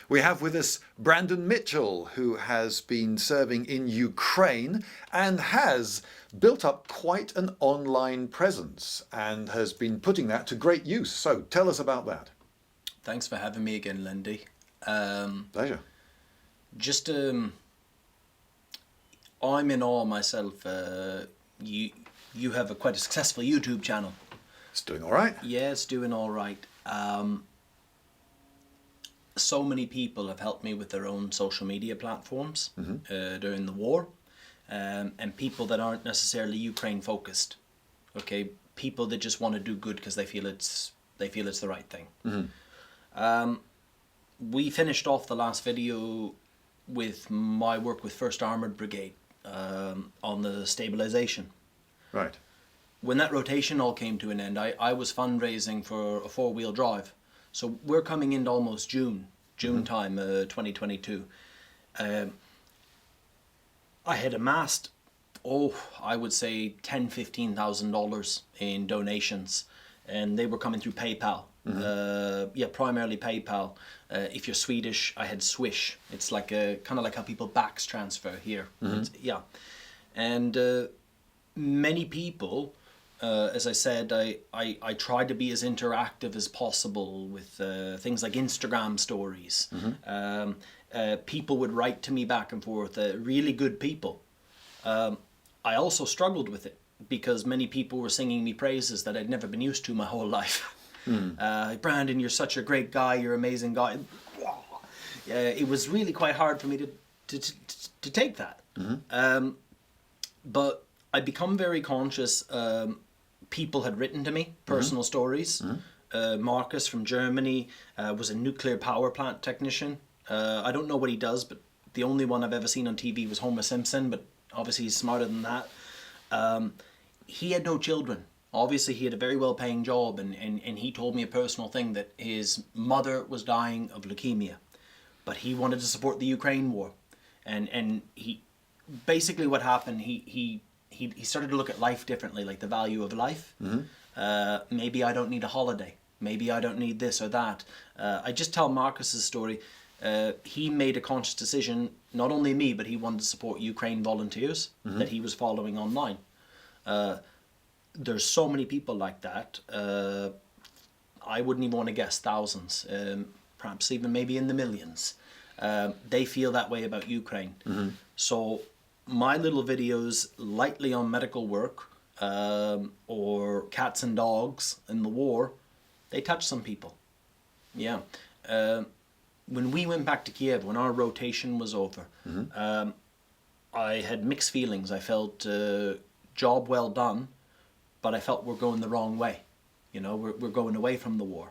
We have with us Brandon Mitchell, who has been serving in Ukraine and has built up quite an online presence and has been putting that to great use. So tell us about that. Thanks for having me again, Lindy. Pleasure. Just, I'm in awe myself. You have quite a successful YouTube channel. It's doing all right. Yeah, it's doing all right. So many people have helped me with their own social media platforms during the war, and people that aren't necessarily Ukraine focused. Okay, people that just want to do good because they feel it's the right thing. We finished off the last video with my work with 1st Armoured Brigade on the stabilization. Right. When that rotation all came to an end, I was fundraising for a 4-wheel drive. So we're coming into almost June time, 2022. I had amassed, I would say $10,000-15,000 in donations, and they were coming through PayPal. Primarily PayPal. If you're Swedish, I had Swish. It's like kind of like how people backs transfer here. And many people. As I said, I tried to be as interactive as possible with things like Instagram stories. People would write to me back and forth, really good people. I also struggled with it because many people were singing me praises that I'd never been used to my whole life. Brandon, you're such a great guy, you're an amazing guy. It was really quite hard for me to take that. But I become very conscious. People had written to me personal stories. Marcus from Germany was a nuclear power plant technician. I don't know what he does, but the only one I've ever seen on TV was Homer Simpson, but obviously he's smarter than that. He had no children. Obviously he had a very well-paying job, and he told me a personal thing that his mother was dying of leukemia, but he wanted to support the Ukraine war. And he basically what happened, he started to look at life differently, like the value of life. Maybe I don't need a holiday. Maybe I don't need this or that. I just tell Marcus's story. He made a conscious decision, not only me, but he wanted to support Ukraine volunteers that he was following online. There's so many people like that. I wouldn't even want to guess thousands, perhaps even maybe in the millions. They feel that way about Ukraine. So my little videos lightly on medical work or cats and dogs in the war, they touch some people. When we went back to Kiev, when our rotation was over, I had mixed feelings. I felt job well done, but I felt we're going the wrong way. We're going away from the war.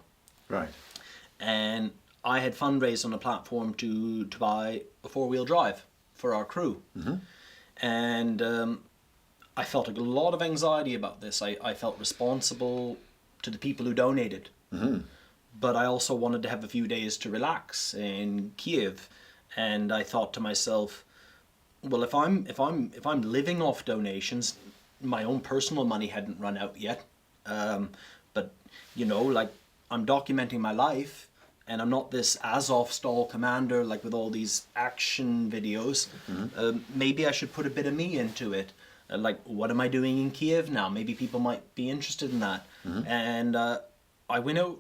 Right. And I had fundraised on a platform to buy a 4-wheel drive for our crew. And I felt a lot of anxiety about this. I felt responsible to the people who donated, but I also wanted to have a few days to relax in Kiev. And I thought to myself, well, if I'm living off donations, my own personal money hadn't run out yet, but like I'm documenting my life. And I'm not this Azovstal commander, like with all these action videos. Maybe I should put a bit of me into it. Like, what am I doing in Kiev now? Maybe people might be interested in that. And I went out,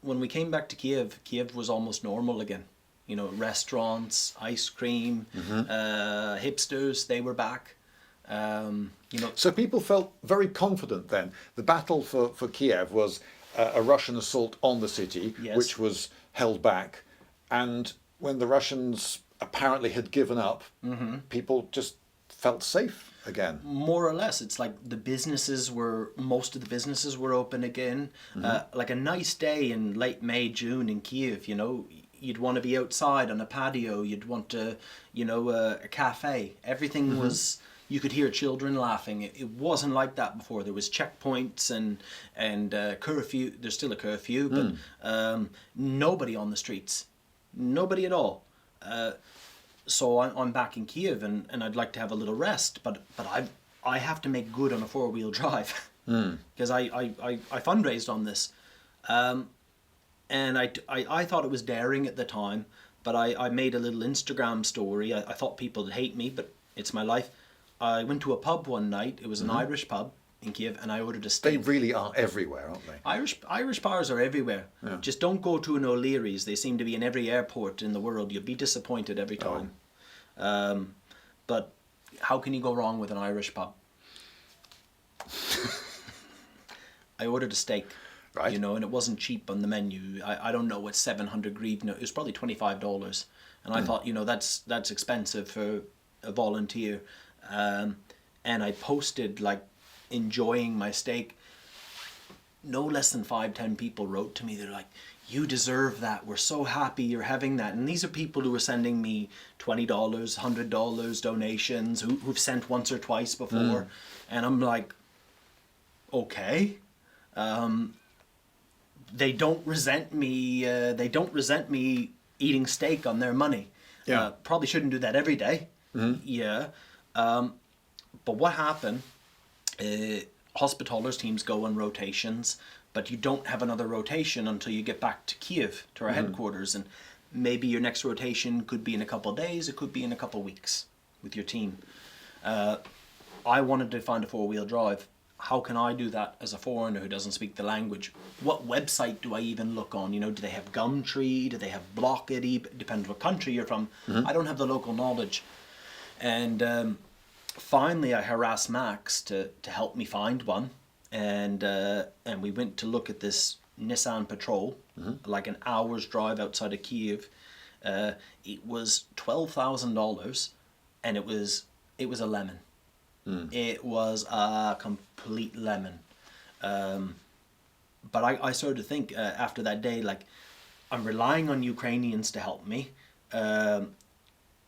when we came back to Kiev was almost normal again. Restaurants, ice cream, hipsters, they were back. So people felt very confident then. The battle for Kiev was a Russian assault on the city, which was held back. And when the Russians apparently had given up, people just felt safe again. More or less. It's like most of the businesses were open again. Like a nice day in late May, June in Kiev, you'd want to be outside on a patio. You'd want to, a cafe. Everything was... You could hear children laughing. It wasn't like that before. There was checkpoints and curfew. There's still a curfew, but nobody on the streets. Nobody at all. So I'm back in Kiev, and I'd like to have a little rest, but I have to make good on a 4-wheel drive because I fundraised on this. And I thought it was daring at the time, but I made a little Instagram story. I thought people would hate me, but it's my life. I went to a pub one night. It was an Irish pub in Kiev, and I ordered a steak. They really are everywhere, aren't they? Irish bars are everywhere. Yeah. Just don't go to an O'Leary's. They seem to be in every airport in the world. You'll be disappointed every time. But how can you go wrong with an Irish pub? I ordered a steak. Right. You know, and it wasn't cheap on the menu. I don't know what 700 hryvnia. It was probably $25, and I thought, you know, that's expensive for a volunteer. And I posted like enjoying my steak. No less than 5-10 people wrote to me. They're like, "You deserve that. We're so happy you're having that." And these are people who were sending me $20, $100 donations, who've sent once or twice before, and I'm like, okay. They don't resent me. They don't resent me eating steak on their money. Yeah. Probably shouldn't do that every day. Yeah. But what happened? Hospitallers teams go on rotations, but you don't have another rotation until you get back to Kiev, to our headquarters, and maybe your next rotation could be in a couple of days. It could be in a couple of weeks with your team. I wanted to find a 4-wheel drive. How can I do that as a foreigner who doesn't speak the language? What website do I even look on? You know, do they have Gumtree? Do they have Blockity? Depends what country you're from. I don't have the local knowledge. And finally, I harassed Max to help me find one. And we went to look at this Nissan Patrol, like an hour's drive outside of Kiev. It was $12,000, and it was a lemon. It was a complete lemon. But I started to think after that day, like, I'm relying on Ukrainians to help me.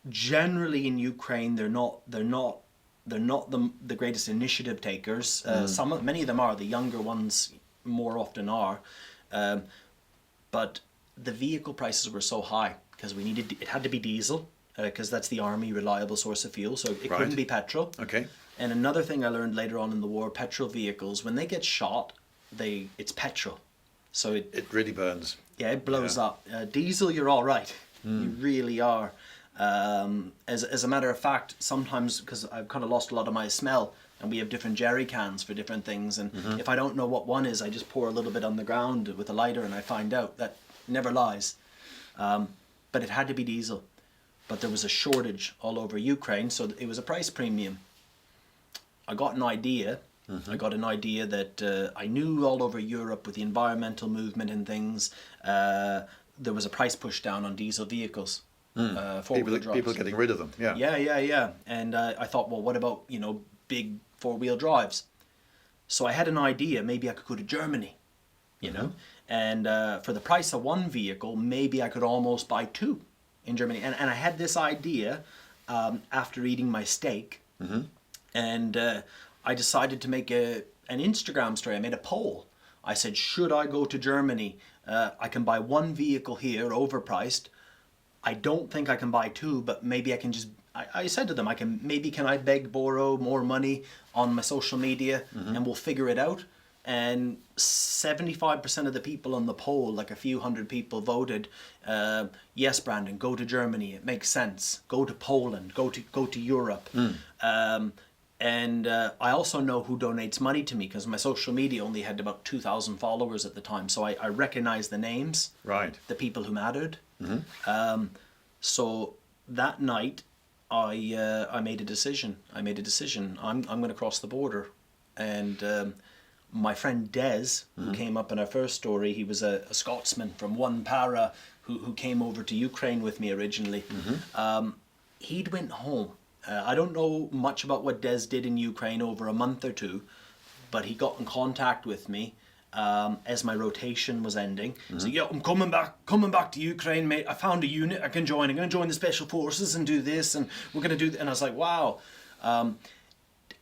Generally in Ukraine, they're not the greatest initiative takers. Many of them are. The younger ones more often are. But the vehicle prices were so high because it had to be diesel, because that's the army reliable source of fuel. So it couldn't be petrol. Okay. And another thing I learned later on in the war, petrol vehicles, when they get shot, it's petrol. So it really burns. Yeah, it blows up. Diesel, you're all right. You really are. As a matter of fact, sometimes, because I've kind of lost a lot of my smell, and we have different jerry cans for different things, and if I don't know what one is, I just pour a little bit on the ground with a lighter, and I find out. That never lies. But it had to be diesel. But there was a shortage all over Ukraine, so it was a price premium. I got an idea. I got an idea that I knew all over Europe with the environmental movement and things, there was a price push down on diesel vehicles. People getting rid of them. Yeah. And I thought, well, what about, big 4-wheel drives? So I had an idea. Maybe I could go to Germany, you know, and for the price of one vehicle, maybe I could almost buy 2 in Germany. And I had this idea after eating my steak. And I decided to make an Instagram story. I made a poll. I said, should I go to Germany? I can buy 1 vehicle here, overpriced. I don't think I can buy 2, but maybe I can just... I said to them, can I beg, borrow more money on my social media, and we'll figure it out. And 75% of the people on the poll, like a few hundred people, voted, yes, Brandon, go to Germany. It makes sense. Go to Poland. Go to Europe. And I also know who donates money to me, because my social media only had about 2,000 followers at the time. So I recognize the names, right? The people who mattered. So that night, I made a decision. I'm going to cross the border. And my friend Des, who came up in our first story, he was a Scotsman from one para who came over to Ukraine with me originally. He'd went home. I don't know much about what Des did in Ukraine over a month or 2, but he got in contact with me as my rotation was ending. So yeah, I'm coming back to Ukraine, mate. I found a unit I can join. I'm going to join the special forces and do this, and we're going to do. And I was like, wow.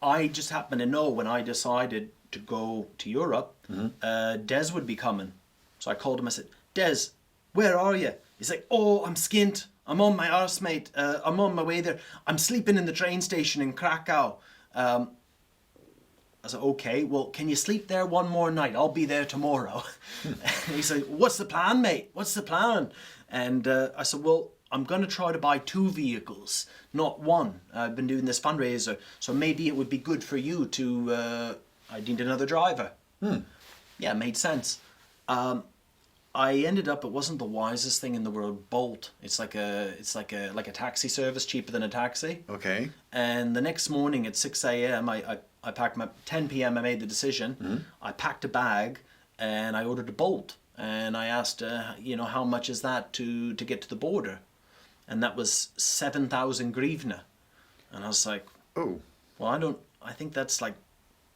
I just happened to know when I decided to go to Europe, Des would be coming. So I called him. I said, Des, where are you? He's like, oh, I'm skint. I'm on my arse, mate. I'm on my way there. I'm sleeping in the train station in Krakow. I said, okay, well, can you sleep there one more night? I'll be there tomorrow. And he's like, what's the plan, mate? What's the plan? And I said, well, I'm going to try to buy 2 vehicles, not one. I've been doing this fundraiser, so maybe it would be good for you to, I need another driver. Yeah, it made sense. I ended up, it wasn't the wisest thing in the world, Bolt. It's like a taxi service, cheaper than a taxi. Okay. And the next morning at 6 a.m., I packed 10 p.m. I made the decision. I packed a bag and I ordered a Bolt. And I asked, how much is that to get to the border? And that was 7,000 grivna. And I was like, oh, well, I think that's like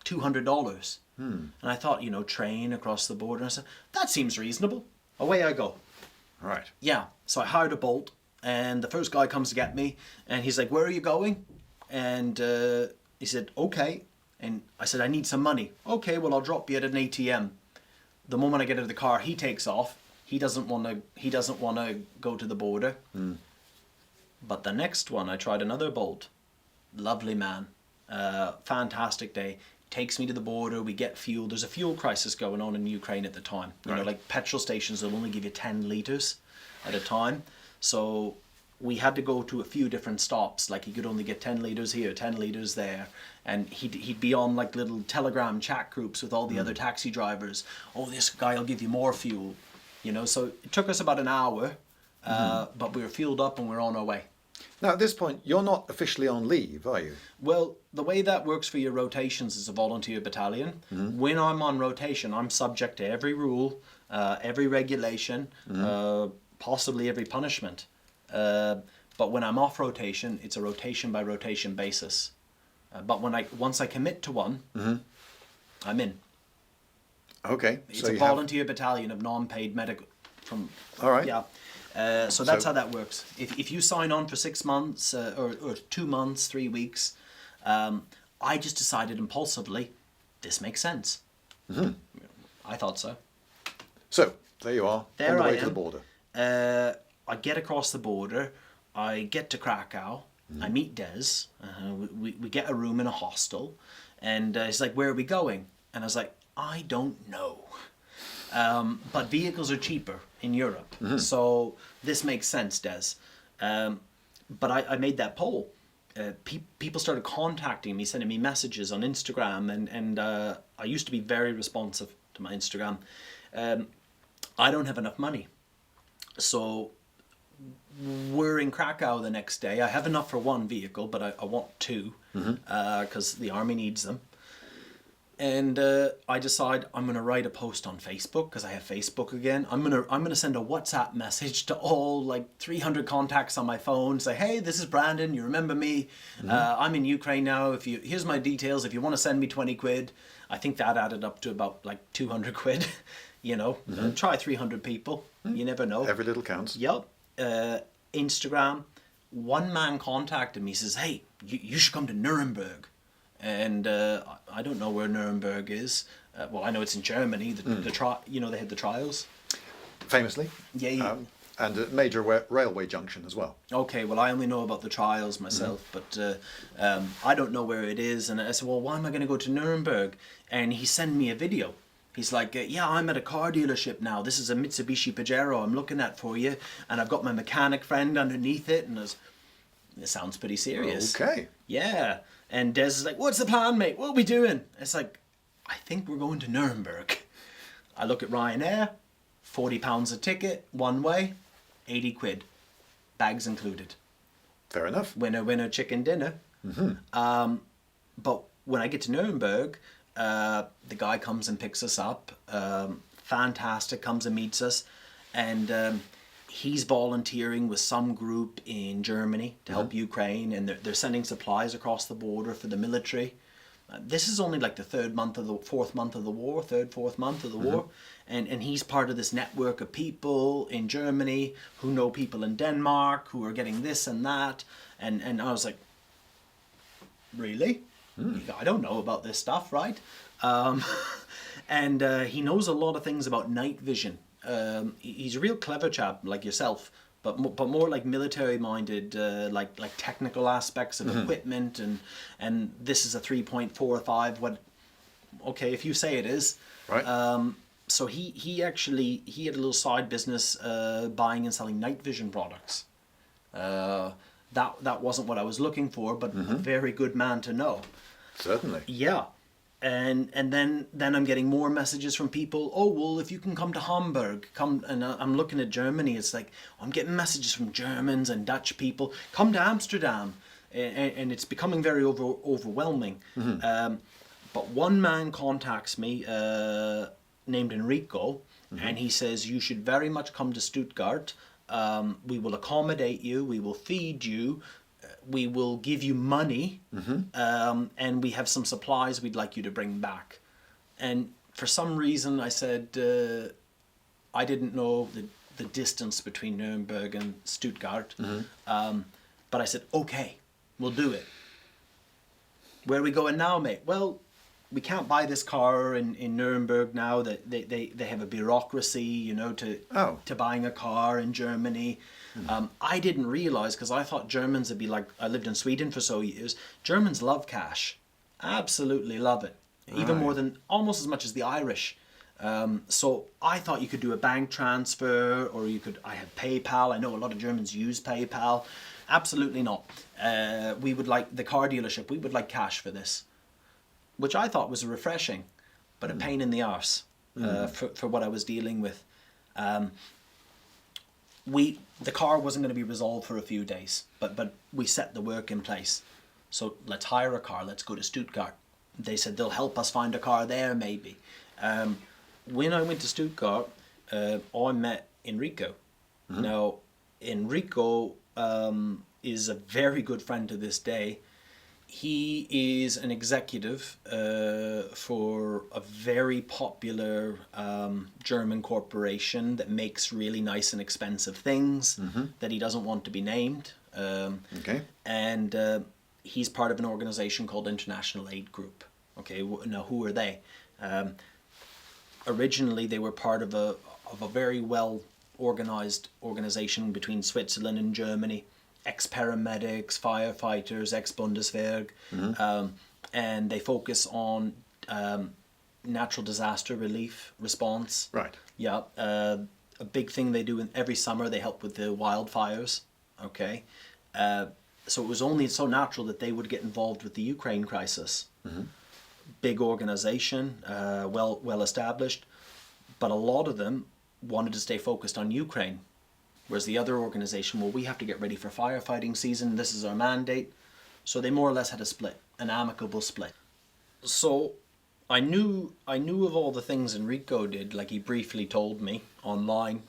$200. And I thought, train across the border. And I said, that seems reasonable. Away I go. Right. Yeah. So I hired a Bolt, and the first guy comes to get me, and he's like, where are you going? And he said, okay. And I said, I need some money. Okay, well, I'll drop you at an ATM. The moment I get out of the car, he takes off. He doesn't want to go to the border. But the next one, I tried another Bolt. Lovely man. Fantastic day. Takes me to the border, we get fuel. There's a fuel crisis going on in Ukraine at the time. Like petrol stations will only give you 10 litres at a time. So we had to go to a few different stops. Like he could only get 10 litres here, 10 litres there. And he'd be on like little Telegram chat groups with all the other taxi drivers. Oh, this guy will give you more fuel. So it took us about an hour, but we were fueled up and we were on our way. Now, at this point, you're not officially on leave, are you? Well, the way that works for your rotations is a volunteer battalion. When I'm on rotation, I'm subject to every rule, every regulation, possibly every punishment. But when I'm off rotation, it's a rotation by rotation basis. But once I commit to one, I'm in. Okay. It's a volunteer battalion of non-paid medical. All right. Yeah. So that's how that works. If you sign on for 6 months or 2 months, 3 weeks, I just decided impulsively, this makes sense. I thought so. So there you are, There on the I way to am. the border. I get across the border. I get to Krakow. I meet Des. We get a room in a hostel. And he's like, where are we going? And I was like, I don't know. But vehicles are cheaper in Europe. So this makes sense, Des. But I made that poll. People started contacting me, sending me messages on Instagram. And I used to be very responsive to my Instagram. I don't have enough money. So we're in Krakow the next day. I have enough for 1 vehicle, but I want 2 because the army needs them. And I decide I'm going to write a post on Facebook because I have Facebook again. I'm gonna send a WhatsApp message to all like 300 contacts on my phone. Say, hey, this is Brandon. You remember me? I'm in Ukraine now. Here's my details. If you want to send me 20 quid, I think that added up to about like 200 quid. Try 300 people. You never know. Every little counts. Yep. Instagram. One man contacted me. Says, hey, you should come to Nuremberg. And I don't know where Nuremberg is. Well, I know it's in Germany. They had the trials. Famously. Yeah. And a major railway junction as well. Okay, well, I only know about the trials myself, but I don't know where it is. And I said, well, why am I going to go to Nuremberg? And he sent me a video. He's like, yeah, I'm at a car dealership now. This is a Mitsubishi Pajero I'm looking at for you. And I've got my mechanic friend underneath it. And it sounds pretty serious. Okay. Yeah. And Des is like, what's the plan, mate? What are we doing? It's like, I think we're going to Nuremberg. I look at Ryanair, £40 a ticket, one way, 80 quid. Bags included. Fair enough. Winner, chicken dinner. But when I get to Nuremberg, the guy comes and picks us up. Fantastic, comes and meets us. And he's volunteering with some group in Germany to help Ukraine, and they're sending supplies across the border for the military. This is only like the third, fourth month of the war, and he's part of this network of people in Germany who know people in Denmark who are getting this and that, and I was like, really? I don't know about this stuff, right? And he knows a lot of things about night vision. He's a real clever chap like yourself, but more like military minded, like technical aspects of equipment, and this is a 3.45. okay, if you say it is. Right. So he had a little side business buying and selling night vision products. That wasn't what I was looking for, but a very good man to know. Certainly. Yeah. And then I'm getting more messages from people. Oh, well, if you can come to Hamburg, come. And I'm looking at Germany. It's like I'm getting messages from Germans and Dutch people. Come to Amsterdam, and it's becoming very overwhelming. But one man contacts me, named Enrico, and he says you should very much come to Stuttgart. We will accommodate you. We will feed you. We will give you money, and we have some supplies we'd like you to bring back. And for some reason, I said I didn't know the distance between Nuremberg and Stuttgart, but I said, okay, we'll do it. Where are we going now, mate? Well, we can't buy this car in Nuremberg now. That they have a bureaucracy, to buying a car in Germany. I didn't realize, because I thought Germans would be like, I lived in Sweden for so years. Germans love cash, absolutely love it, even more than, almost as much as the Irish. So I thought you could do a bank transfer, or I had PayPal. I know a lot of Germans use PayPal. Absolutely not. We would like the car dealership. We would like cash for this, which I thought was refreshing, but a pain in the arse for what I was dealing with. The car wasn't going to be resolved for a few days, but we set the work in place. So let's hire a car. Let's go to Stuttgart. They said they'll help us find a car there, maybe. When I went to Stuttgart, I met Enrico. Now, Enrico is a very good friend to this day. He is an executive for a very popular German corporation that makes really nice and expensive things that he doesn't want to be named. Okay. And he's part of an organization called International Aid Group. Okay, now who are they? Originally, they were part of a very well organized organization between Switzerland and Germany. Ex-paramedics, firefighters, ex-Bundeswehr, and they focus on natural disaster relief response. Right. Yeah, a big thing they do in every summer, they help with the wildfires. Okay, so it was only so natural that they would get involved with the Ukraine crisis. Big organization, well established, but a lot of them wanted to stay focused on Ukraine. Whereas the other organization, well, we have to get ready for firefighting season. This is our mandate. So they more or less had a split, an amicable split. So I knew of all the things Enrico did, like he briefly told me online.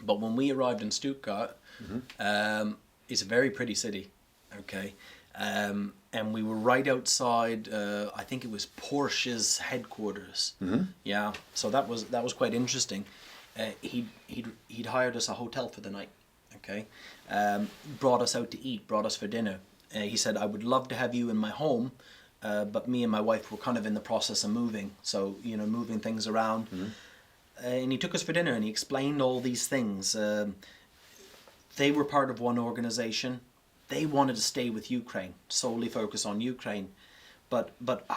But when we arrived in Stuttgart, it's a very pretty city, okay? And we were right outside, I think it was Porsche's headquarters. Yeah, so that was quite interesting. He'd hired us a hotel for the night, okay? Brought us out to eat, brought us for dinner. He said, I would love to have you in my home, but me and my wife were kind of in the process of moving, so, moving things around. And he took us for dinner and he explained all these things. They were part of one organization. They wanted to stay with Ukraine, solely focus on Ukraine. But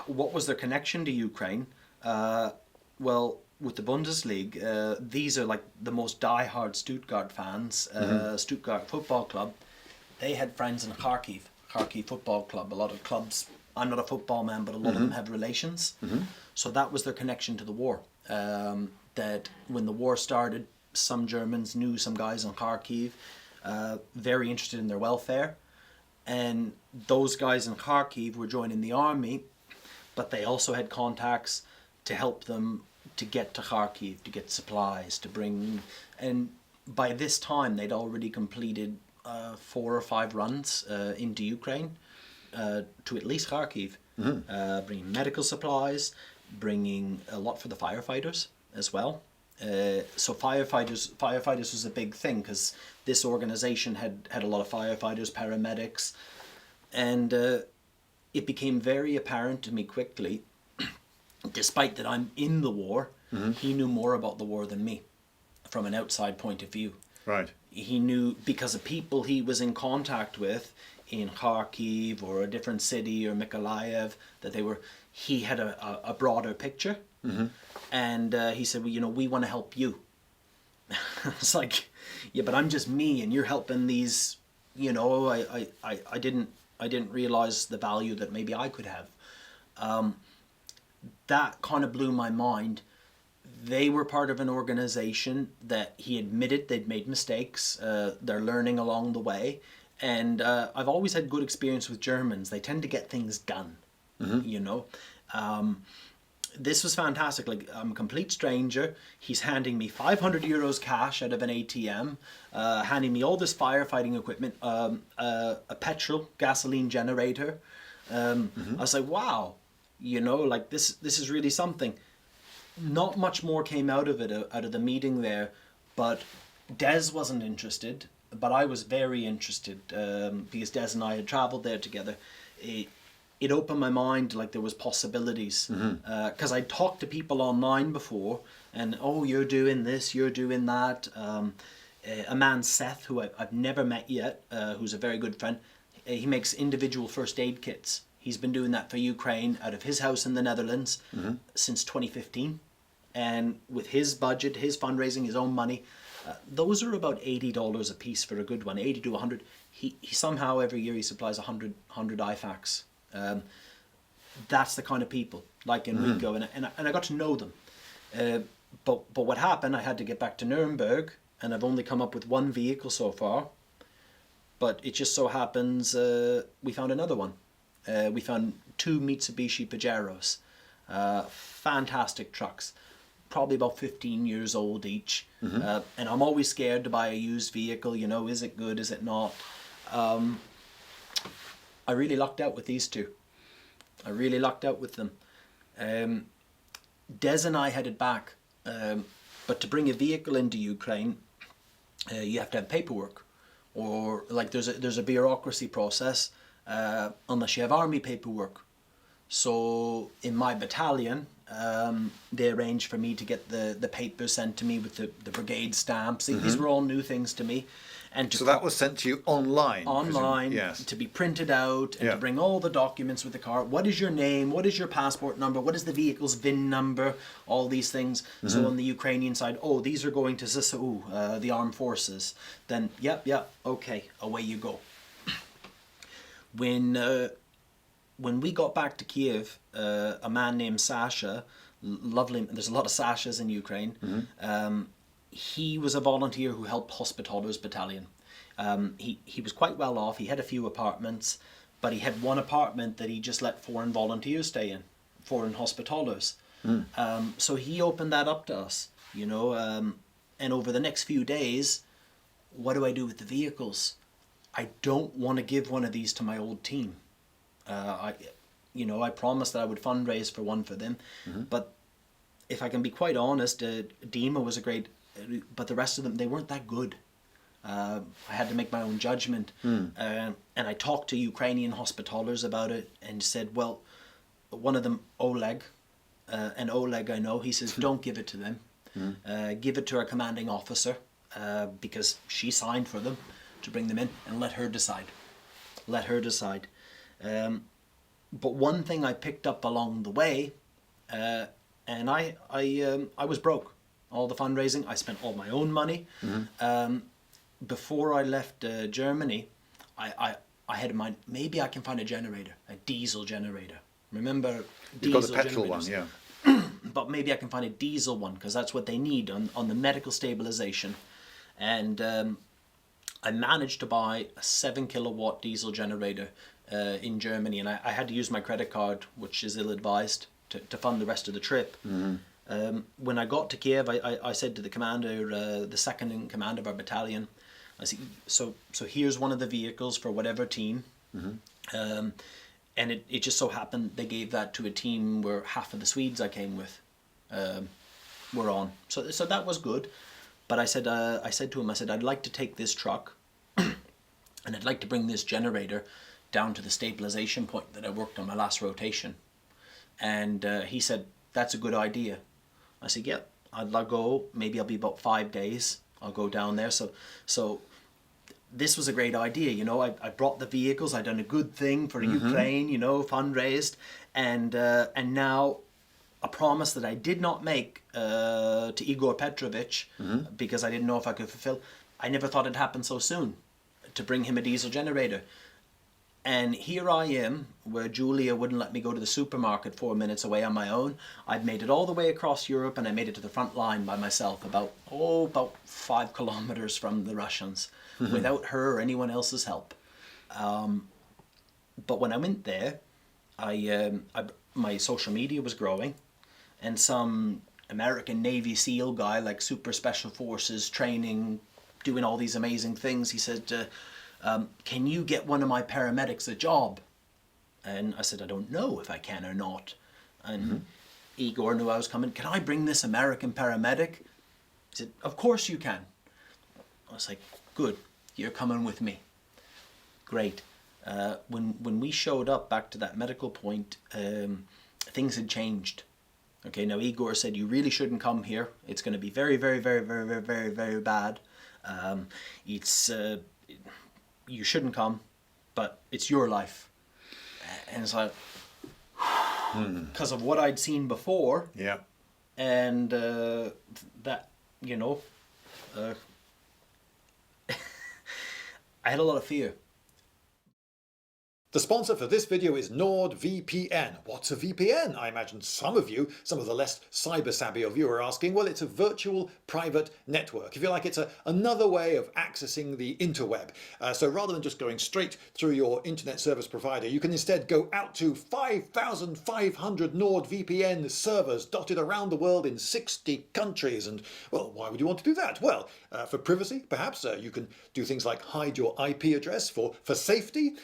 what was their connection to Ukraine? Well, with the Bundesliga, these are like the most die-hard Stuttgart fans. Stuttgart Football Club, they had friends in Kharkiv Football Club. A lot of clubs, I'm not a football man, but a lot of them have relations. So that was their connection to the war. That when the war started, some Germans knew some guys in Kharkiv, very interested in their welfare. And those guys in Kharkiv were joining the army, but they also had contacts to help them to get to Kharkiv, to get supplies, to bring... And by this time, they'd already completed 4 or 5 runs into Ukraine, to at least Kharkiv, bringing medical supplies, bringing a lot for the firefighters as well. So firefighters was a big thing, because this organization had a lot of firefighters, paramedics, and it became very apparent to me quickly, despite that I'm in the war, he knew more about the war than me, from an outside point of view. Right. He knew, because of people he was in contact with, in Kharkiv or a different city or Mykolaiv, that he had a broader picture. And he said, well, you know, we want to help you. It's like, yeah, but I'm just me and you're helping these, you know, I didn't realize the value that maybe I could have. That kind of blew my mind. They were part of an organization that he admitted they'd made mistakes. They're learning along the way. And I've always had good experience with Germans. They tend to get things done, you know. This was fantastic. Like, I'm a complete stranger. He's handing me 500 euros cash out of an ATM, handing me all this firefighting equipment, a gasoline generator. I was like, wow, you know, like this is really something. Not much more came out of it, out of the meeting there, but Des wasn't interested, but I was very interested, because Des and I had traveled there together. It opened my mind, like there was possibilities, because I'd talked to people online before, and oh, you're doing this, you're doing that. A man, Seth, who I've never met yet, who's a very good friend, he makes individual first aid kits. He's been doing that for Ukraine out of his house in the Netherlands since 2015. And with his budget, his fundraising, his own money, those are about $80 a piece for a good one, 80 to 100. He somehow every year he supplies 100 IFACs. That's the kind of people, like Enrico, and I got to know them. But what happened, I had to get back to Nuremberg, and I've only come up with one vehicle so far. But it just so happens we found another one. We found 2 Mitsubishi Pajeros, fantastic trucks, probably about 15 years old each. And I'm always scared to buy a used vehicle, you know, is it good, is it not? I really lucked out with these 2. I really lucked out with them. Des and I headed back, but to bring a vehicle into Ukraine, you have to have paperwork, or like there's a bureaucracy process, unless you have army paperwork. So in my battalion, they arranged for me to get the papers sent to me with the brigade stamps. These were all new things to me. And so that was sent to you online? Online, yes. To be printed out, and to bring all the documents with the car. What is your name? What is your passport number? What is the vehicle's VIN number? All these things. So on the Ukrainian side, oh, these are going to ZSU, the armed forces. Then, yep, okay, away you go. When we got back to Kiev, a man named Sasha, lovely, there's a lot of Sashas in Ukraine, he was a volunteer who helped Hospitallers Battalion. He was quite well off. He had a few apartments, but he had one apartment that he just let foreign volunteers stay in, foreign Hospitallers. So he opened that up to us, you know, and over the next few days, what do I do with the vehicles? I don't want to give one of these to my old team. I promised that I would fundraise for one for them, but if I can be quite honest, Dima was a great, but the rest of them, they weren't that good. I had to make my own judgment, and I talked to Ukrainian Hospitallers about it and said, well, one of them, Oleg, and Oleg I know, he says, don't give it to them, give it to our commanding officer, because she signed for them to bring them in, and let her decide. But one thing I picked up along the way, and I was broke. All the fundraising, I spent all my own money. Before I left Germany, I had in mind, maybe I can find a generator, a diesel generator. Remember, you've got the petrol one, yeah. But maybe I can find a diesel one, because that's what they need on the medical stabilization. And I managed to buy a 7 kilowatt diesel generator in Germany, and I had to use my credit card, which is ill-advised, to fund the rest of the trip. When I got to Kiev, I said to the commander, the second in command of our battalion, I said, so here's one of the vehicles for whatever team. And it just so happened they gave that to a team where half of the Swedes I came with were on. So that was good. But I said to him, I'd like to take this truck and I'd like to bring this generator down to the stabilization point that I worked on my last rotation. And he said, that's a good idea. I said, yep, I'll go. Maybe I'll be about 5 days. I'll go down there. So this was a great idea. You know, I brought the vehicles. I'd done a good thing for Ukraine. You know, fundraised, and now a promise that I did not make to Igor Petrovich because I didn't know if I could fulfill. I never thought it'd happen so soon, to bring him a diesel generator. And here I am, where Julia wouldn't let me go to the supermarket 4 minutes away on my own. I'd made it all the way across Europe, and I made it to the front line by myself, about 5 kilometers from the Russians, without her or anyone else's help. But when I went there, my social media was growing, and some American Navy SEAL guy, like super special forces training, doing all these amazing things, he said, can you get one of my paramedics a job? And I said, I don't know if I can or not. And Igor knew I was coming. Can I bring this American paramedic? He said, of course you can. I was like, good, you're coming with me. Great. When we showed up back to that medical point, things had changed. Okay, now Igor said, you really shouldn't come here. It's going to be very, very, very, very, very, very, very bad. You shouldn't come, but it's your life. And it's like, because of what I'd seen before, Yeah. and that, you know, I had a lot of fear. The sponsor for this video is NordVPN. What's a VPN? I imagine some of the less cyber savvy of you are asking. Well, it's a virtual private network. If you like, it's another way of accessing the interweb. So rather than just going straight through your internet service provider, you can instead go out to 5,500 NordVPN servers dotted around the world in 60 countries. And, well, why would you want to do that? Well, for privacy, perhaps. You can do things like hide your IP address for safety.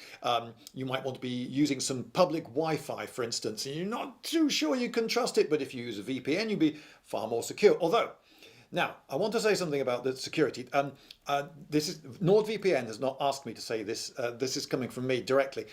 You might want to be using some public Wi-Fi, for instance, and you're not too sure you can trust it, but if you use a VPN, you'll be far more secure. Although, now, I want to say something about the security. NordVPN has not asked me to say this. This is coming from me directly.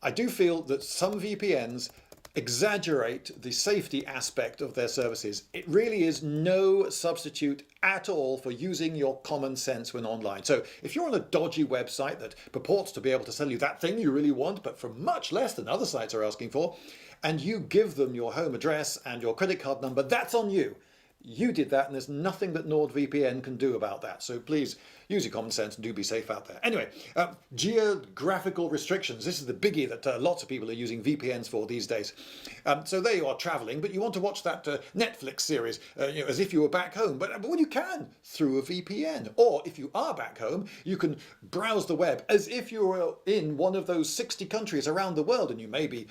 I do feel that some VPNs exaggerate the safety aspect of their services. It really is no substitute at all for using your common sense when online. So if you're on a dodgy website that purports to be able to sell you that thing you really want, but for much less than other sites are asking for, and you give them your home address and your credit card number, that's on you. You did that, and there's nothing that NordVPN can do about that. So please use your common sense and do be safe out there. Anyway, geographical restrictions. This is the biggie that lots of people are using VPNs for these days. So there you are traveling, but you want to watch that Netflix series as if you were back home. But well, you can through a VPN. Or if you are back home, you can browse the web as if you were in one of those 60 countries around the world. And you may be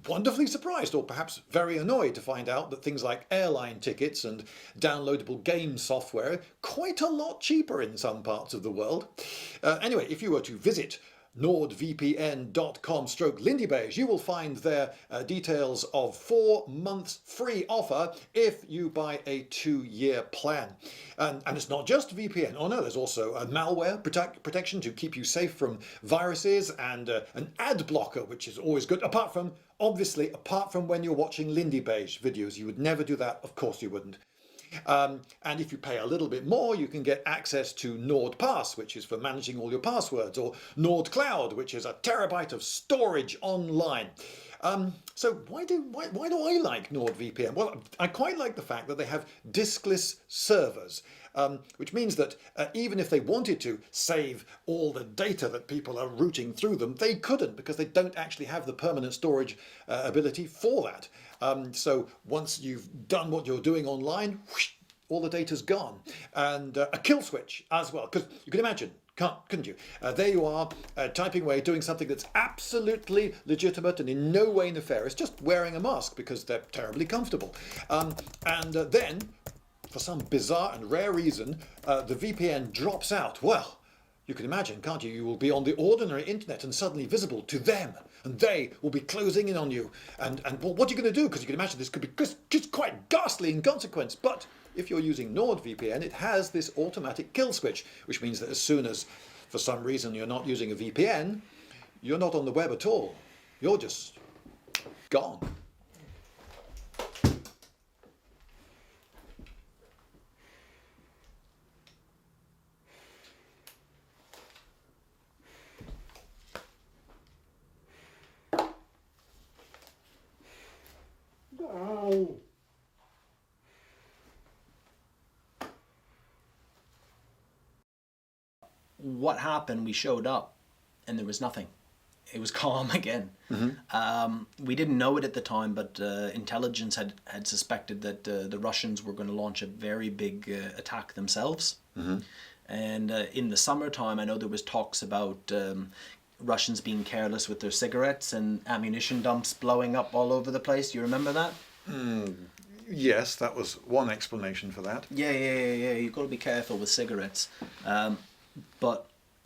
wonderfully surprised or perhaps very annoyed to find out that things like airline tickets and downloadable game software quite a lot cheaper in some parts of the world. Anyway, if you were to visit nordvpn.com/Lindybeige, you will find there details of 4 months free offer if you buy a 2-year plan. And it's not just VPN. Oh no, there's also a malware protection to keep you safe from viruses, and an ad blocker, which is always good. Apart from when you're watching Lindybeige videos. You would never do that. Of course you wouldn't. And if you pay a little bit more, you can get access to NordPass, which is for managing all your passwords, or NordCloud, which is a terabyte of storage online. So why do I like NordVPN? Well, I quite like the fact that they have diskless servers, which means that even if they wanted to save all the data that people are routing through them, they couldn't, because they don't actually have the permanent storage ability for that. So once you've done what you're doing online, whoosh, all the data's gone. And a kill switch as well, because you can imagine, couldn't you? There you are, typing away, doing something that's absolutely legitimate and in no way nefarious, just wearing a mask because they're terribly comfortable. Then, for some bizarre and rare reason, the VPN drops out. Well, you can imagine, can't you? You will be on the ordinary internet and suddenly visible to them, and they will be closing in on you. And well, what are you going to do? Because you can imagine this could be just quite ghastly in consequence. But if you're using NordVPN, it has this automatic kill switch, which means that as soon as, for some reason, you're not using a VPN, you're not on the web at all. You're just gone. what happened, we showed up and there was nothing. It was calm again. We didn't know it at the time, but intelligence had suspected that the Russians were going to launch a very big attack themselves. And in the summertime, I know there was talks about Russians being careless with their cigarettes and ammunition dumps blowing up all over the place. Do you remember that? Yes, that was one explanation for that. Yeah. You've got to be careful with cigarettes. But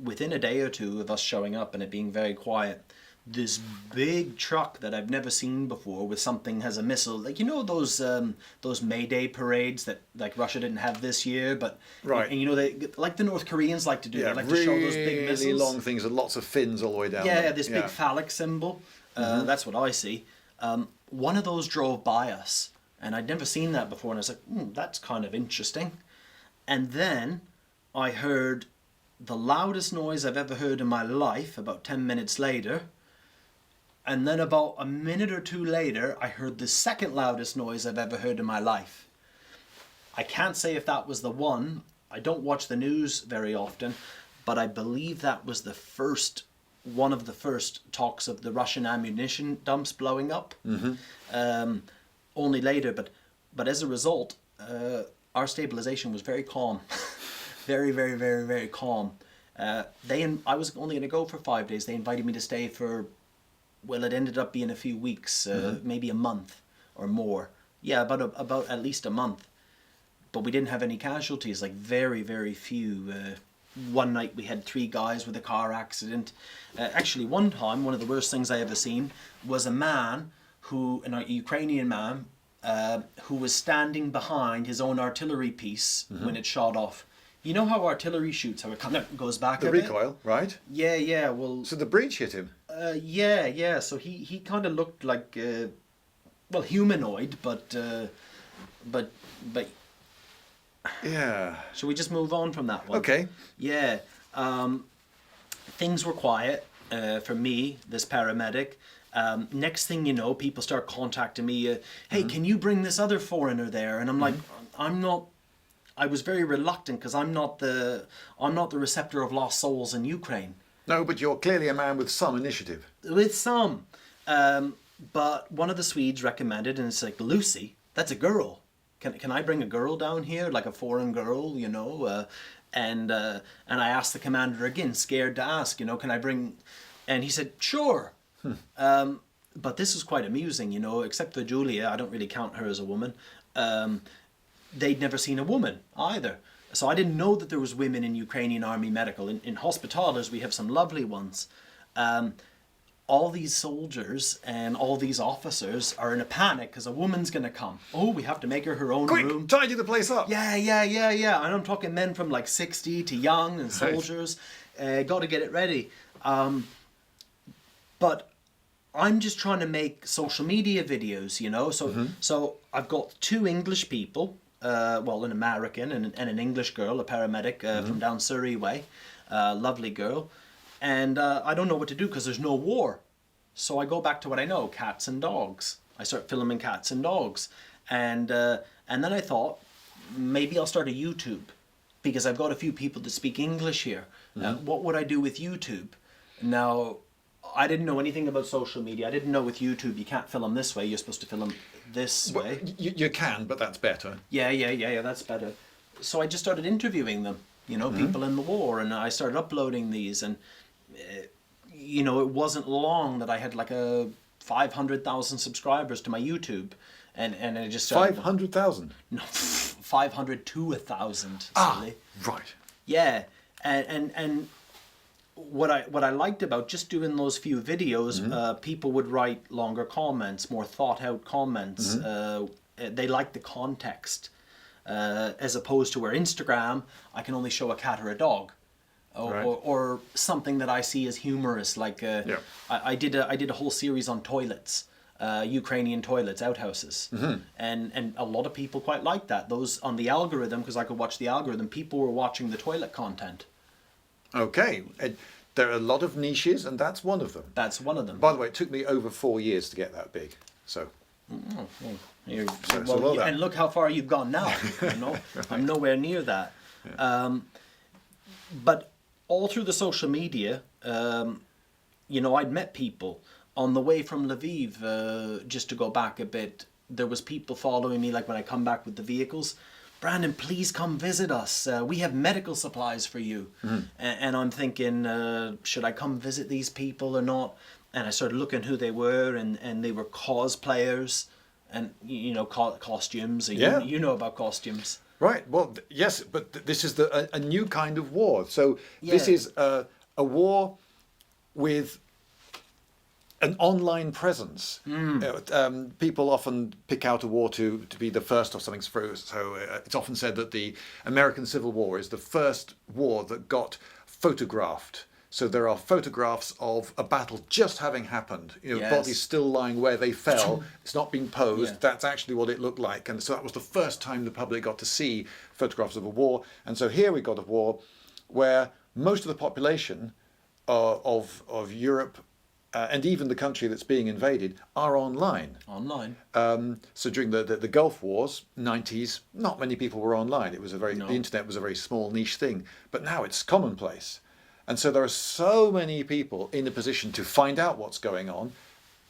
within a day or two of us showing up and it being very quiet, this big truck that I've never seen before with something has a missile, like, you know, those May Day parades that like Russia didn't have this year, but right, and you know, they like the North Koreans like to do. They like really to show those big missiles, long things with lots of fins all the way down. Yeah, this big phallic symbol. That's what I see. One of those drove by us, and I'd never seen that before, and I was like, that's kind of interesting. And then I heard the loudest noise I've ever heard in my life about 10 minutes later. And then about a minute or two later, I heard the second loudest noise I've ever heard in my life. I can't say if that was the one. I don't watch the news very often, but I believe that was one of the first talks of the Russian ammunition dumps blowing up. Only later, but as a result, our stabilization was very calm. Very, very, very, very calm. I was only going to go for 5 days. They invited me to stay for, well, it ended up being a few weeks, maybe a month or more. Yeah, about at least a month. But we didn't have any casualties, like very, very few. One night we had 3 guys with a car accident. Actually, one time, one of the worst things I ever seen was a Ukrainian man, who was standing behind his own artillery piece when it shot off. You know how artillery shoots, how it kind of goes back a bit? The recoil, right? Yeah, well... So the breech hit him? Yeah, so he kind of looked like, humanoid, but... Yeah. Shall we just move on from that one? Okay. Yeah. Things were quiet for me, this paramedic. Next thing you know, people start contacting me, hey, can you bring this other foreigner there? And I'm like, I was very reluctant because I'm not the receptor of lost souls in Ukraine. No, but you're clearly a man with some initiative. With some. But one of the Swedes recommended, and it's like, Lucy, that's a girl. Can I bring a girl down here, like a foreign girl, you know? And I asked the commander again, scared to ask, can I bring... And he said, sure. But this was quite amusing, except for Julia, I don't really count her as a woman. They'd never seen a woman either. So I didn't know that there was women in Ukrainian Army Medical. In Hospitallers, we have some lovely ones. All these soldiers and all these officers are in a panic because a woman's going to come. Oh, we have to make her own room. Quick, tidy the place up. Yeah. And I'm talking men from like 60 to young and soldiers. Got to get it ready. But I'm just trying to make social media videos, So I've got 2 English people, an American and an English girl, a paramedic from down Surrey way, lovely girl. And I don't know what to do because there's no war. So I go back to what I know, cats and dogs. I start filming cats and dogs. And then I thought, maybe I'll start a YouTube because I've got a few people that speak English here. What would I do with YouTube? Now, I didn't know anything about social media. I didn't know with YouTube you can't film this way. You're supposed to film this way. You can, but that's better. Yeah, that's better. So I just started interviewing them, people in the war, and I started uploading these, and it wasn't long that I had like 500,000 subscribers to my YouTube, and I just started... 500,000? No, 500 to 1,000. Right. Yeah, and what I liked about just doing those few videos, people would write longer comments, more thought out comments. They liked the context, as opposed to where Instagram, I can only show a cat or a dog, or something that I see as humorous. Like I did a whole series on toilets, Ukrainian toilets, outhouses, and a lot of people quite liked that. Those on the algorithm, because I could watch the algorithm, people were watching the toilet content. Okay. There are a lot of niches, and that's one of them. That's one of them. By the way, it took me over 4 years to get that big. So... well done. And look how far you've gone now. Right. I'm nowhere near that. But all through the social media, you know, I'd met people on the way from Lviv. Just to go back a bit, there was people following me, like when I come back with the vehicles. Brandon, please come visit us. We have medical supplies for you. And I'm thinking, should I come visit these people or not? And I started looking who they were, and they were cosplayers, and you know, costumes. Yeah. You know about costumes. Right. Well, yes, but this is a new kind of war. So this is a war with an online presence. People often pick out a war to be the first of something. So it's often said that the American Civil War is the first war that got photographed. So there are photographs of a battle just having happened. You know, Yes. bodies still lying where they fell. It's not being posed. Yeah. That's actually what it looked like. And so that was the first time the public got to see photographs of a war. And so here we got a war where most of the population of Europe and even the country that's being invaded are online. Online. So during the Gulf Wars, 90s, not many people were online. It was the internet was a very small niche thing. But now it's commonplace. And so there are so many people in a position to find out what's going on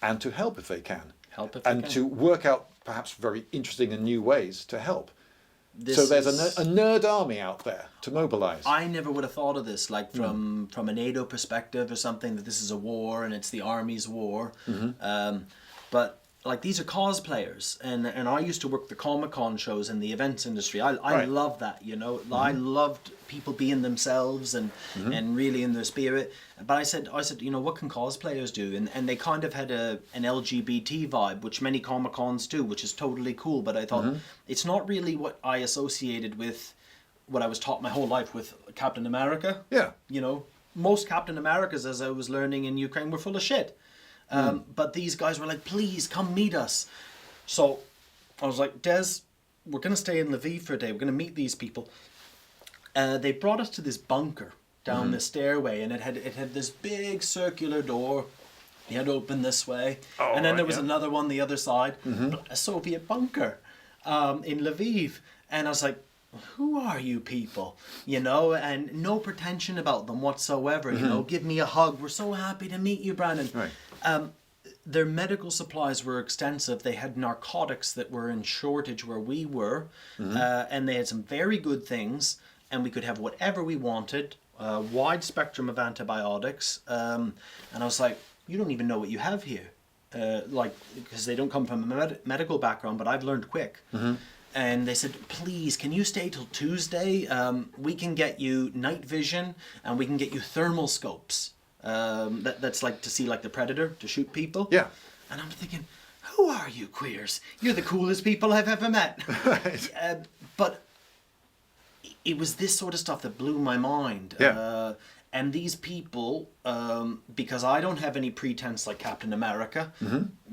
and to help if they can. To work out perhaps very interesting and new ways to help. So there's a nerd army out there to mobilize. I never would have thought of this, like from a NATO perspective or something, that this is a war and it's the army's war. But like, these are cosplayers, and I used to work the Comic-Con shows in the events industry. I love that, you know. I loved people being themselves and really in their spirit. But I said, you know, what can cosplayers do? And they kind of had an LGBT vibe, which many Comic-Cons do, which is totally cool. But I thought it's not really what I associated with what I was taught my whole life with Captain America. Yeah. You know, most Captain Americas, as I was learning in Ukraine, were full of shit. But these guys were like, please come meet us. So I was like, Des, we're going to stay in Lviv for a day. We're going to meet these people. They brought us to this bunker down the stairway, and it had this big circular door. You had to open this way. And then there was another one the other side. A Soviet bunker in Lviv. And I was like, who are you people? You know, and no pretension about them whatsoever. You know, give me a hug. We're so happy to meet you, Brandon. Right. Their medical supplies were extensive. They had narcotics that were in shortage where we were, and they had some very good things, and we could have whatever we wanted, wide spectrum of antibiotics. And I was like, you don't even know what you have here. Like, because they don't come from a medical background, but I've learned quick. And they said, please, can you stay till Tuesday? We can get you night vision, and we can get you thermal scopes. That's like to see like the Predator, to shoot people. Yeah. And I'm thinking, who are you queers? You're the coolest people I've ever met. Right. But it was this sort of stuff that blew my mind. Yeah. And these people, because I don't have any pretense like Captain America,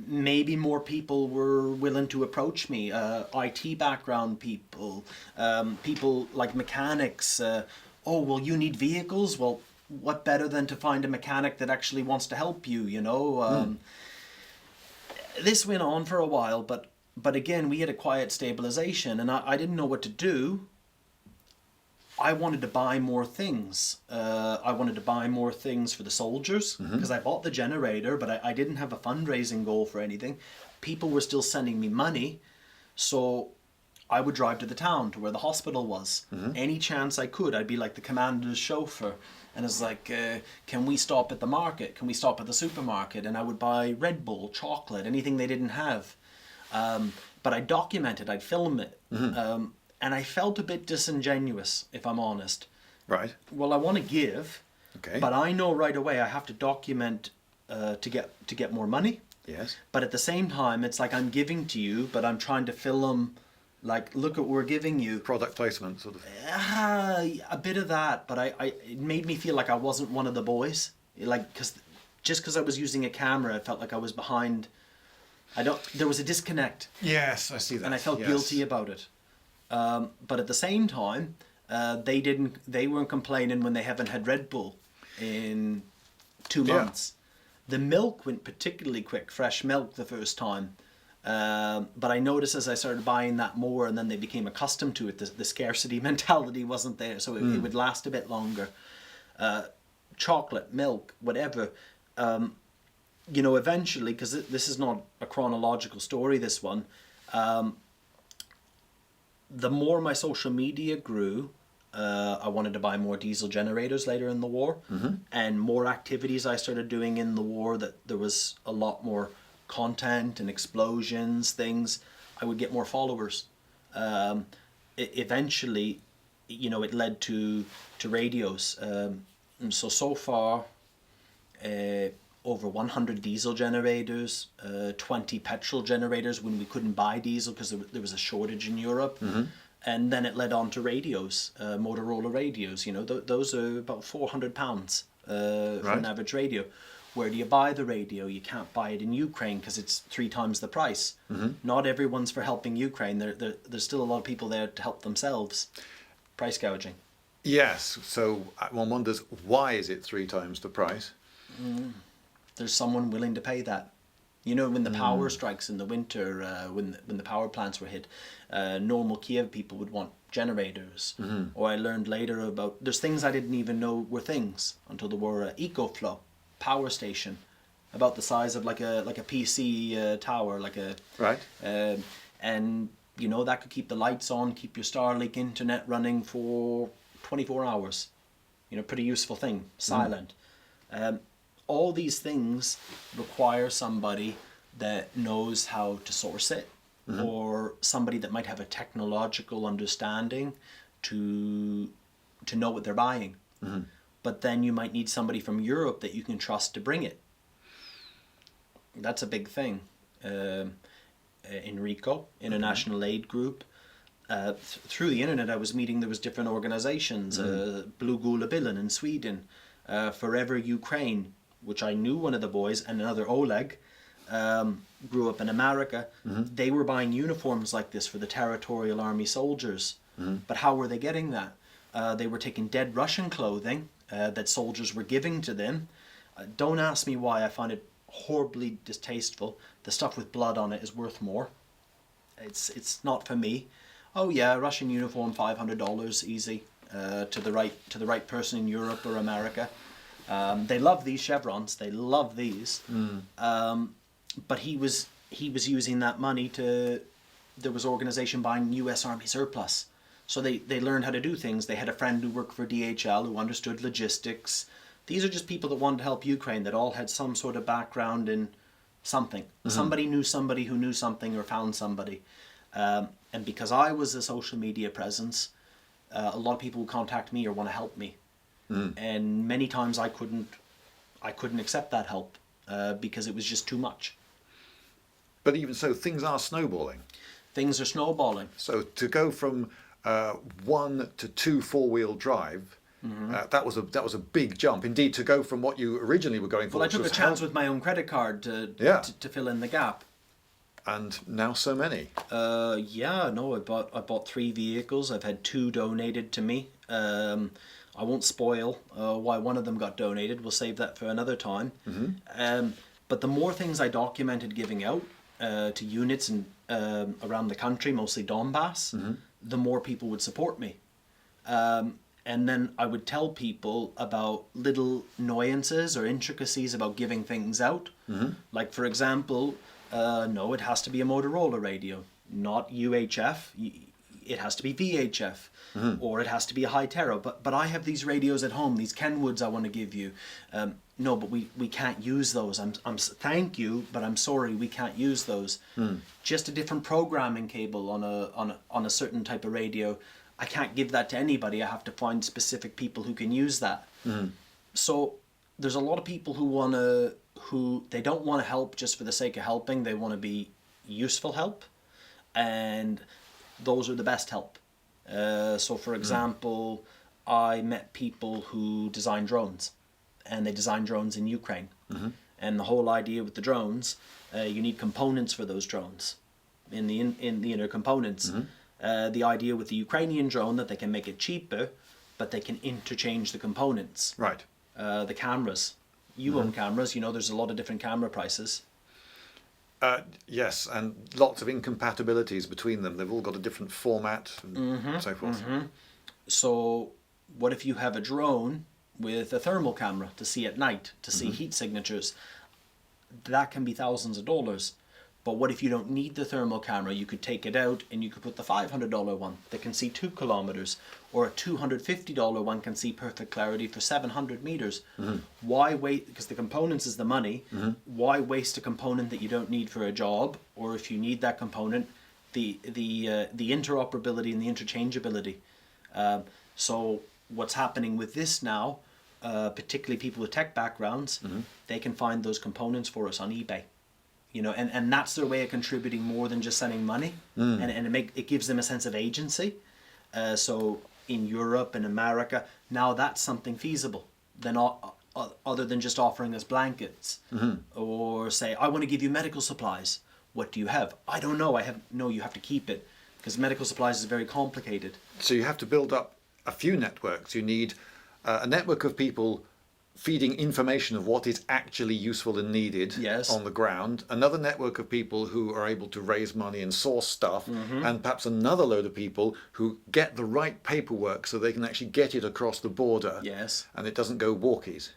maybe more people were willing to approach me. IT background people, people like mechanics. Oh, well, you need vehicles? Well, what better than to find a mechanic that actually wants to help you, you know? This went on for a while, but again, we had a quiet stabilization, and I didn't know what to do. I wanted to buy more things. I wanted to buy more things for the soldiers, because I bought the generator, but I didn't have a fundraising goal for anything. People were still sending me money, so I would drive to the town, to where the hospital was. Any chance I could, I'd be like the commander's chauffeur. And it's like, can we stop at the market? Can we stop at the supermarket? And I would buy Red Bull, chocolate, anything they didn't have. But I'd document it, I'd film it. And I felt a bit disingenuous, if I'm honest. Right. Well, I want to give, but I know right away I have to document to get more money. Yes. But at the same time, it's like I'm giving to you, but I'm trying to film, like, look at what we're giving you. Product placement, sort of. A bit of that, but it made me feel like I wasn't one of the boys. Like, because I was using a camera, I felt like I was behind. There was a disconnect. Yes, I see that. And I felt guilty about it. But at the same time, they weren't complaining when they haven't had Red Bull in 2 months. The milk went particularly quick, fresh milk the first time. But I noticed as I started buying that more, and then they became accustomed to it, the scarcity mentality wasn't there, so it would last a bit longer. chocolate, milk, whatever. Eventually, because this is not a chronological story, this one, the more my social media grew, I wanted to buy more diesel generators later in the war, and more activities I started doing in the war, that there was a lot more content and explosions, things, I would get more followers. Eventually, it led to radios. So far, over 100 diesel generators, 20 petrol generators when we couldn't buy diesel because there was a shortage in Europe. And then it led on to radios, Motorola radios. Those are about £400 for an average radio. Where do you buy the radio? You can't buy it in Ukraine because it's 3 times the price. Not everyone's for helping Ukraine. There's still a lot of people there to help themselves. Price gouging. Yes, so one wonders, why is it 3 times the price? There's someone willing to pay that. When the power strikes in the winter, when the power plants were hit, normal Kiev people would want generators. Or I learned later about, there's things I didn't even know were things until there were EcoFlow power station, about the size of like a PC tower, Right. And that could keep the lights on, keep your Starlink internet running for 24 hours. Pretty useful thing, silent. All these things require somebody that knows how to source it, or somebody that might have a technological understanding to know what they're buying. But then you might need somebody from Europe that you can trust to bring it. That's a big thing. Enrico, International Aid Group. Through the internet, I was meeting, there was different organizations, Blue Gula Billen in Sweden, Forever Ukraine, which I knew one of the boys, and another Oleg, grew up in America. They were buying uniforms like this for the territorial army soldiers. But how were they getting that? They were taking dead Russian clothing that soldiers were giving to them. Don't ask me why, I find it horribly distasteful. The stuff with blood on it is worth more. It's not for me. Oh yeah, Russian uniform, $500 easy, to the right person in Europe or America. They love these chevrons. They love these. But he was using that money to. There was organization buying U.S. Army surplus, so they learned how to do things. They had a friend who worked for DHL who understood logistics. These are just people that wanted to help Ukraine, that all had some sort of background in something. Somebody knew somebody who knew something or found somebody. And because I was a social media presence, a lot of people would contact me or want to help me. And many times I couldn't accept that help because it was just too much. But even so, things are snowballing. Things are snowballing. So to go from 1 to 2 4-wheel drive, that was a big jump. Indeed, to go from what you originally were going for. Well, I took a chance with my own credit card to fill in the gap. And now so many. I bought 3 vehicles. I've had 2 donated to me. I won't spoil why one of them got donated. We'll save that for another time. But the more things I documented giving out to units and around the country, mostly Donbass, the more people would support me. And then I would tell people about little nuances or intricacies about giving things out. Like, for example, no, it has to be a Motorola radio, not UHF. It has to be VHF, or it has to be a Hytera. But I have these radios at home, these Kenwoods I want to give you. No, but we can't use those. Thank you, but I'm sorry, we can't use those. Just a different programming cable on a certain type of radio. I can't give that to anybody. I have to find specific people who can use that. So there's a lot of people who they don't want to help just for the sake of helping. They want to be useful help, and those are the best help. So for example, I met people who design drones, and they design drones in Ukraine. And the whole idea with the drones, you need components for those drones in the inner components. The idea with the Ukrainian drone that they can make it cheaper, but they can interchange the components. Right. The cameras. You own cameras, there's a lot of different camera prices. Yes, and lots of incompatibilities between them. They've all got a different format and so forth. So what if you have a drone with a thermal camera to see at night, to see heat signatures. That can be thousands of dollars. But what if you don't need the thermal camera? You could take it out and you could put the $500 one that can see 2 kilometers, or a $250 one can see perfect clarity for 700 meters. Why wait? Because the components is the money. Why waste a component that you don't need for a job? Or if you need that component, the interoperability and the interchangeability. So what's happening with this now, particularly people with tech backgrounds, they can find those components for us on eBay. You know, and that's their way of contributing more than just sending money, and it gives them a sense of agency. So in Europe and America, now that's something feasible. Then other than just offering us blankets, or say, I want to give you medical supplies. What do you have? I don't know. No. You have to keep it, because medical supplies is very complicated. So you have to build up a few networks. You need a network of people feeding information of what is actually useful and needed on the ground, another network of people who are able to raise money and source stuff, and perhaps another load of people who get the right paperwork so they can actually get it across the border, and it doesn't go walkies.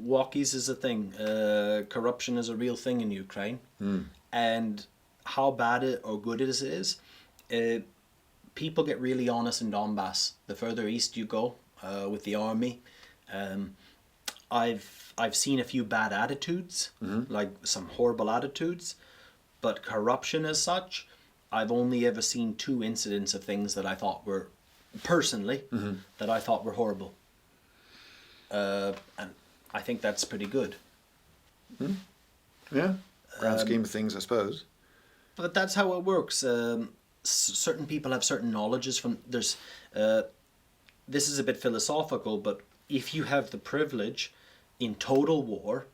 Walkies is a thing. Corruption is a real thing in Ukraine. And how bad it or good it is, people get really honest in Donbass. The further east you go with the army, I've seen a few bad attitudes, like some horrible attitudes, but corruption as such, I've only ever seen 2 incidents of things that I thought were, personally, that I thought were horrible. And I think that's pretty good. Yeah, grand scheme of things, I suppose. But that's how it works. Certain people have certain knowledges from, this is a bit philosophical, but if you have the privilege in total war,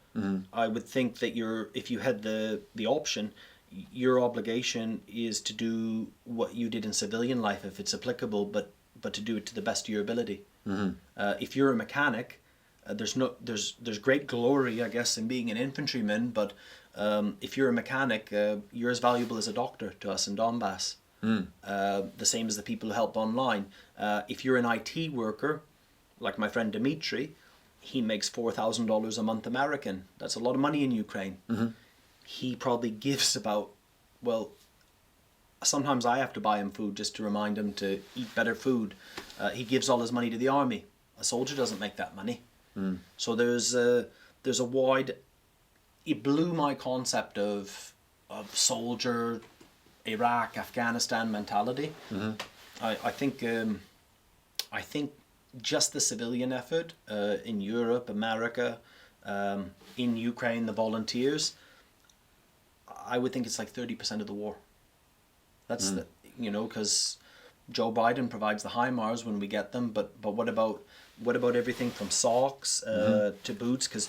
I would think that if you had the option, your obligation is to do what you did in civilian life if it's applicable, but to do it to the best of your ability. If you're a mechanic, there's great glory, I guess, in being an infantryman, but if you're a mechanic, you're as valuable as a doctor to us in Donbass. The same as the people who help online. If you're an IT worker, like my friend Dimitri, he makes $4,000 a month American. That's a lot of money in Ukraine. He probably gives about, well, sometimes I have to buy him food just to remind him to eat better food. He gives all his money to the army. A soldier doesn't make that money. So there's a wide, it blew my concept of soldier, Iraq, Afghanistan mentality. I think just the civilian effort in Europe, America, in Ukraine, the volunteers, I would think it's like 30% of the war. That's the, because Joe Biden provides the HIMARS when we get them, but what about everything from socks to boots? Because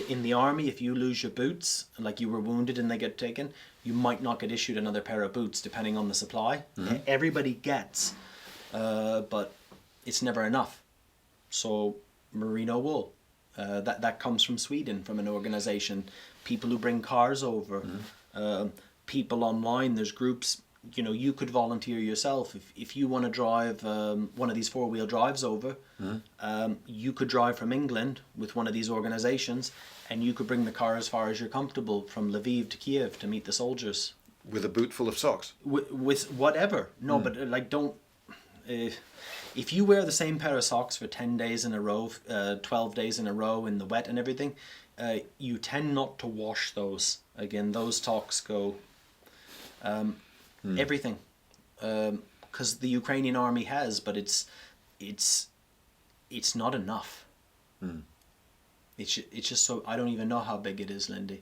in the army, if you lose your boots, like you were wounded and they get taken, you might not get issued another pair of boots depending on the supply. Everybody gets, but it's never enough. So merino wool, that comes from Sweden, from an organization. People who bring cars over, people online. There's groups. You could volunteer yourself if you want to drive one of these 4-wheel drives over. You could drive from England with one of these organizations, and you could bring the car as far as you're comfortable from Lviv to Kiev to meet the soldiers. With a boot full of socks. With whatever. No, but don't. If you wear the same pair of socks for 10 days in a row, 12 days in a row in the wet and everything, you tend not to wash those. Again, those socks go. Everything, because the Ukrainian army has, but it's not enough. It's just so, I don't even know how big it is, Lindy,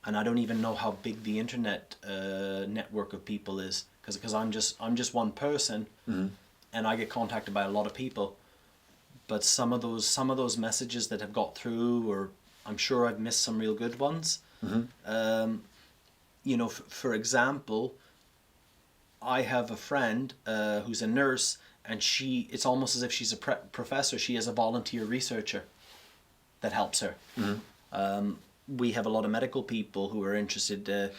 and I don't even know how big the internet network of people is, because I'm just one person, and I get contacted by a lot of people, but some of those messages that have got through, or I'm sure I've missed some real good ones. For example, I have a friend who's a nurse, and it's almost as if she's a professor. She is a volunteer researcher that helps her. We have a lot of medical people who are interested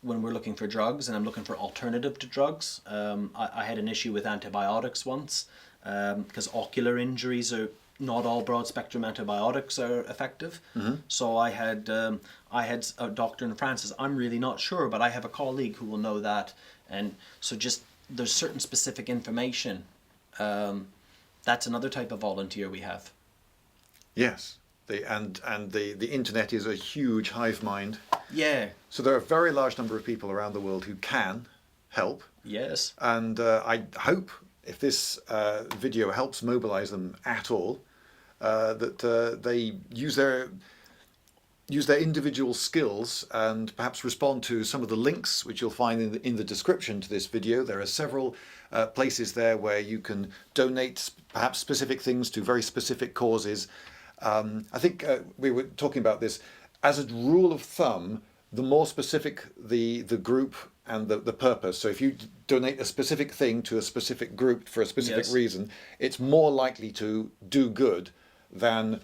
when we're looking for drugs, and I'm looking for alternative to drugs. I had an issue with antibiotics once because ocular injuries not all broad spectrum antibiotics are effective. So I had a doctor in France says, I'm really not sure, but I have a colleague who will know that. And so just there's certain specific information. That's another type of volunteer we have. Yes, and the internet is a huge hive mind. Yeah. So there are a very large number of people around the world who can help. Yes. And I hope if this video helps mobilize them at all, that they use their individual skills and perhaps respond to some of the links which you'll find in the description to this video. There are several places there where you can donate perhaps specific things to very specific causes. I think we were talking about this. As a rule of thumb, the more specific the group and the purpose. So if you donate a specific thing to a specific group for a specific reason, it's more likely to do good than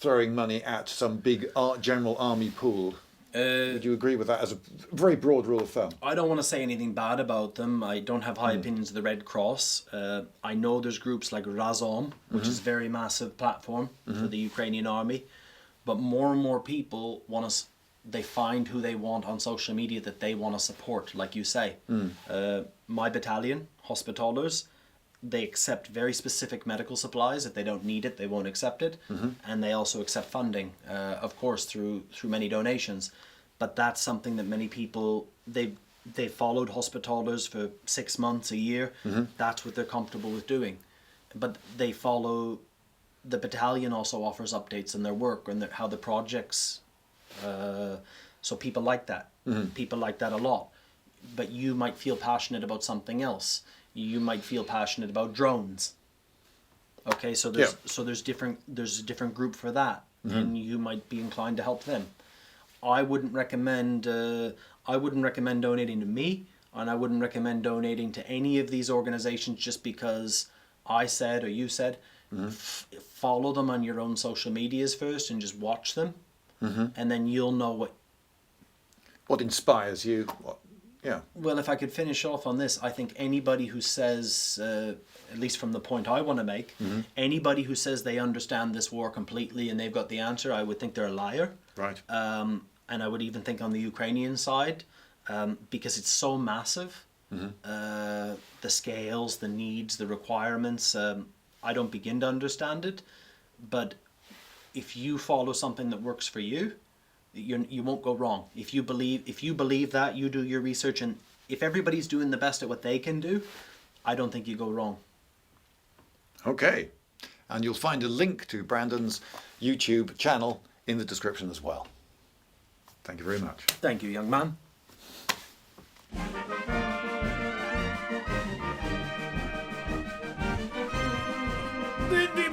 throwing money at some big general army pool. Would you agree with that as a very broad rule of thumb? I don't want to say anything bad about them. I don't have high opinions of the Red Cross. I know there's groups like Razom, which is a very massive platform for the Ukrainian army. But more and more people want to, they find who they want on social media that they want to support, like you say. My battalion, Hospitallers, they accept very specific medical supplies. If they don't need it, they won't accept it. And they also accept funding, of course, through many donations. But that's something that many people, they followed Hospitallers for 6 months, a year. That's what they're comfortable with doing. But they follow, the battalion also offers updates on their work and how the projects, so people like that. People like that a lot. But you might feel passionate about something else. You might feel passionate about drones. Okay, so there's a different group for that, and you might be inclined to help them. I wouldn't recommend donating to me, and I wouldn't recommend donating to any of these organizations just because I said or you said. Follow them on your own social medias first and just watch them, and then you'll know what inspires you. Well, if I could finish off on this, I think anybody who says, at least from the point I want to make, anybody who says they understand this war completely and they've got the answer, I would think they're a liar. Right. And I would even think on the Ukrainian side, because it's so massive, the scales, the needs, the requirements, I don't begin to understand it. But if you follow something that works for you, you won't go wrong. If you believe that, you do your research, and if everybody's doing the best at what they can do, I don't think you go wrong. Okay, and you'll find a link to Brandon's YouTube channel in the description as well. Thank you very much. Thank you, young man. Lindy!